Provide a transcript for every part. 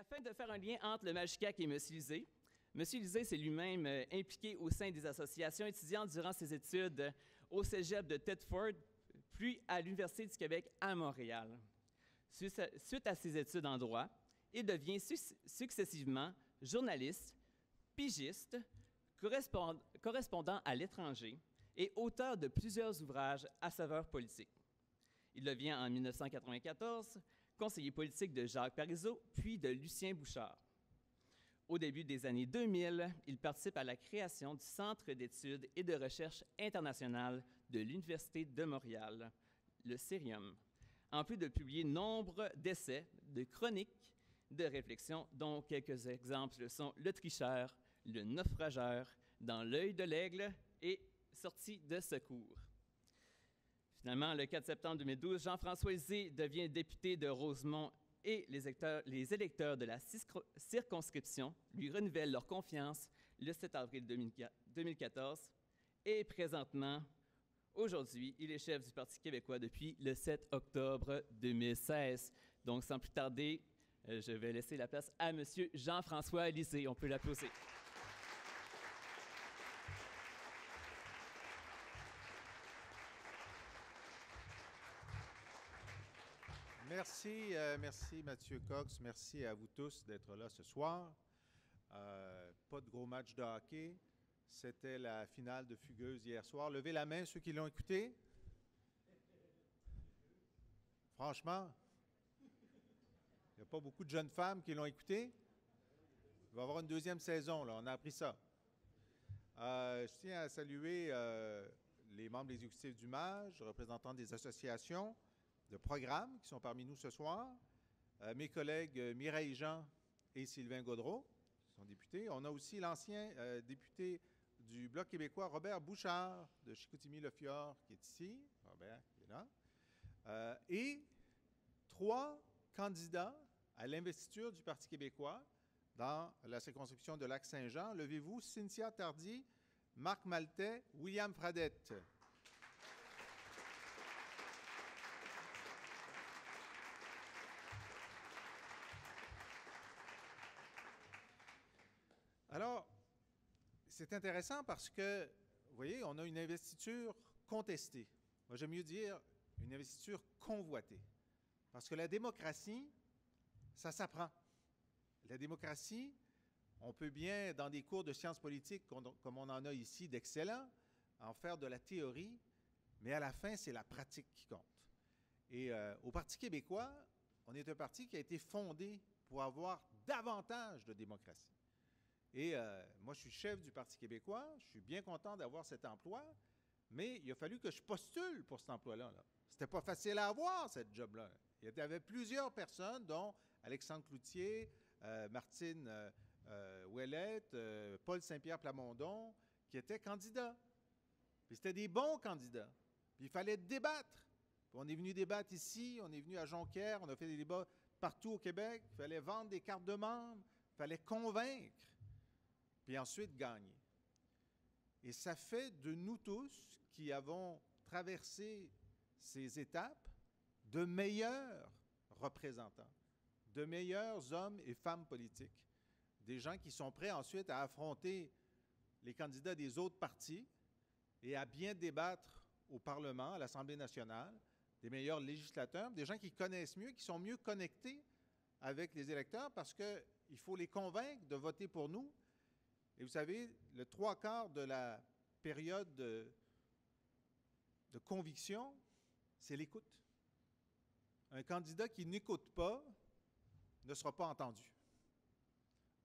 Afin de faire un lien entre le Magicak et M. Lisée, M. Lisée s'est lui-même impliqué au sein des associations étudiantes durant ses études au cégep de Thetford, puis à l'Université du Québec à Montréal. Suite à ses études en droit, il devient successivement journaliste, pigiste, correspondant à l'étranger et auteur de plusieurs ouvrages à saveur politique. Il devient en 1994 conseiller politique de Jacques Parizeau, puis de Lucien Bouchard. Au début des années 2000, il participe à la création du Centre d'études et de recherche internationale de l'Université de Montréal, le CERIUM, en plus de publier nombre d'essais, de chroniques, de réflexions, dont quelques exemples sont Le Tricheur, Le Naufrageur, Dans l'œil de l'aigle et Sortie de secours. Finalement, le 4 septembre 2012, Jean-François Lisée devient député de Rosemont et les électeurs de la circonscription lui renouvellent leur confiance le 7 avril 2014. Et présentement, aujourd'hui, il est chef du Parti québécois depuis le 7 octobre 2016. Donc, sans plus tarder, je vais laisser la place à M. Jean-François Lisée. On peut l'applaudir. Merci Mathieu Cox. Merci à vous tous d'être là ce soir. Pas de gros match de hockey. C'était la finale de Fugueuse hier soir. Levez la main ceux qui l'ont écouté. Franchement, il n'y a pas beaucoup de jeunes femmes qui l'ont écouté. Il va y avoir une deuxième saison, là. On a appris ça. Je tiens à saluer les membres exécutifs du MAJ, représentants des associations de programmes qui sont parmi nous ce soir, mes collègues Mireille Jean et Sylvain Gaudreault, qui sont députés. On a aussi l'ancien député du Bloc québécois, Robert Bouchard, de Chicoutimi-Le-Fjord, qui est ici. Robert, qui est là. Et 3 candidats à l'investiture du Parti québécois dans la circonscription de Lac-Saint-Jean. Levez-vous, Cynthia Tardy, Marc Maltais, William Fradette. Alors, c'est intéressant parce que, vous voyez, on a une investiture contestée. Moi, j'aime mieux dire une investiture convoitée. Parce que la démocratie, ça s'apprend. La démocratie, on peut bien, dans des cours de sciences politiques, comme on en a ici, d'excellents, en faire de la théorie, mais à la fin, c'est la pratique qui compte. Et au Parti québécois, on est un parti qui a été fondé pour avoir davantage de démocratie. Et moi, je suis chef du Parti québécois, je suis bien content d'avoir cet emploi, mais il a fallu que je postule pour cet emploi-là. C'était pas facile à avoir, cette job-là. Il y avait plusieurs personnes, dont Alexandre Cloutier, Martine Ouellette, Paul Saint-Pierre Plamondon, qui étaient candidats. Puis c'était des bons candidats. Puis il fallait débattre. Puis on est venu débattre ici, on est venu à Jonquière, on a fait des débats partout au Québec. Il fallait vendre des cartes de membres, il fallait convaincre, puis ensuite gagner. Et ça fait de nous tous qui avons traversé ces étapes de meilleurs représentants, de meilleurs hommes et femmes politiques, des gens qui sont prêts ensuite à affronter les candidats des autres partis et à bien débattre au Parlement, à l'Assemblée nationale, des meilleurs législateurs, des gens qui connaissent mieux, qui sont mieux connectés avec les électeurs parce qu'il faut les convaincre de voter pour nous. Et vous savez, le 3/4 de la période de conviction, c'est l'écoute. Un candidat qui n'écoute pas ne sera pas entendu.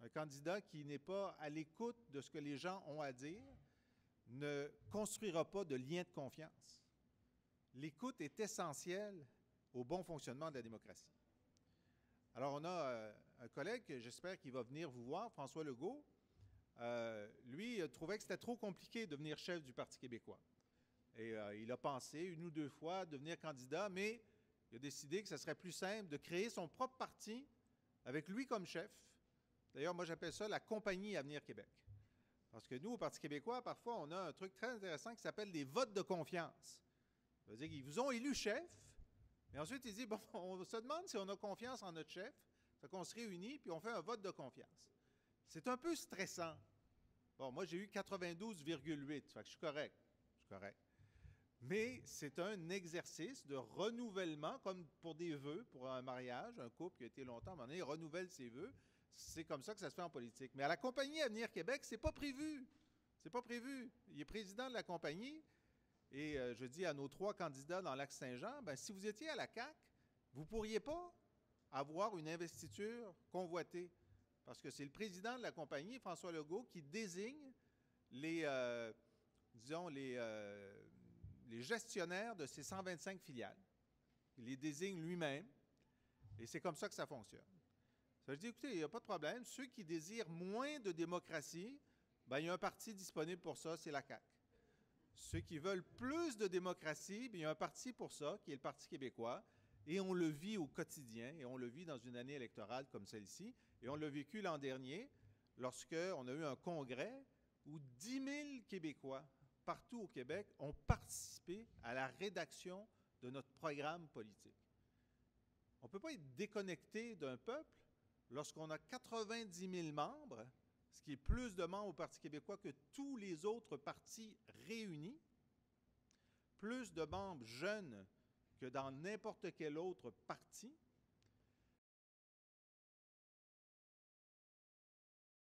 Un candidat qui n'est pas à l'écoute de ce que les gens ont à dire ne construira pas de lien de confiance. L'écoute est essentielle au bon fonctionnement de la démocratie. Alors, on a un collègue que j'espère qu'il va venir vous voir, François Legault. Lui, il trouvait que c'était trop compliqué de devenir chef du Parti québécois. Et il a pensé 1 ou 2 fois devenir candidat, mais il a décidé que ce serait plus simple de créer son propre parti avec lui comme chef. D'ailleurs, moi, j'appelle ça la Compagnie Avenir Québec. Parce que nous, au Parti québécois, parfois, on a un truc très intéressant qui s'appelle des votes de confiance. Ça veut dire qu'ils vous ont élu chef, mais ensuite, ils disent, bon, on se demande si on a confiance en notre chef. Fait qu'on se réunit, puis on fait un vote de confiance. C'est un peu stressant. Bon, moi, j'ai eu 92,8, fait que je suis correct. Je suis correct. Mais c'est un exercice de renouvellement, comme pour des vœux, pour un mariage, un couple qui a été longtemps, à un moment donné, il renouvelle ses vœux. C'est comme ça que ça se fait en politique. Mais à la compagnie Avenir Québec, c'est pas prévu. C'est pas prévu. Il est président de la compagnie, et je dis à nos 3 candidats dans Lac-Saint-Jean, ben, si vous étiez à la CAQ, vous ne pourriez pas avoir une investiture convoitée. Parce que c'est le président de la compagnie, François Legault, qui désigne les gestionnaires de ces 125 filiales. Il les désigne lui-même, et c'est comme ça que ça fonctionne. Ça veut dire, écoutez, il n'y a pas de problème. Ceux qui désirent moins de démocratie, ben, il y a un parti disponible pour ça, c'est la CAQ. Ceux qui veulent plus de démocratie, bien, il y a un parti pour ça, qui est le Parti québécois, et on le vit au quotidien, et on le vit dans une année électorale comme celle-ci, et on l'a vécu l'an dernier, lorsqu'on a eu un congrès où 10 000 Québécois, partout au Québec, ont participé à la rédaction de notre programme politique. On ne peut pas être déconnecté d'un peuple lorsqu'on a 90 000 membres, ce qui est plus de membres au Parti québécois que tous les autres partis réunis, plus de membres jeunes que dans n'importe quel autre parti,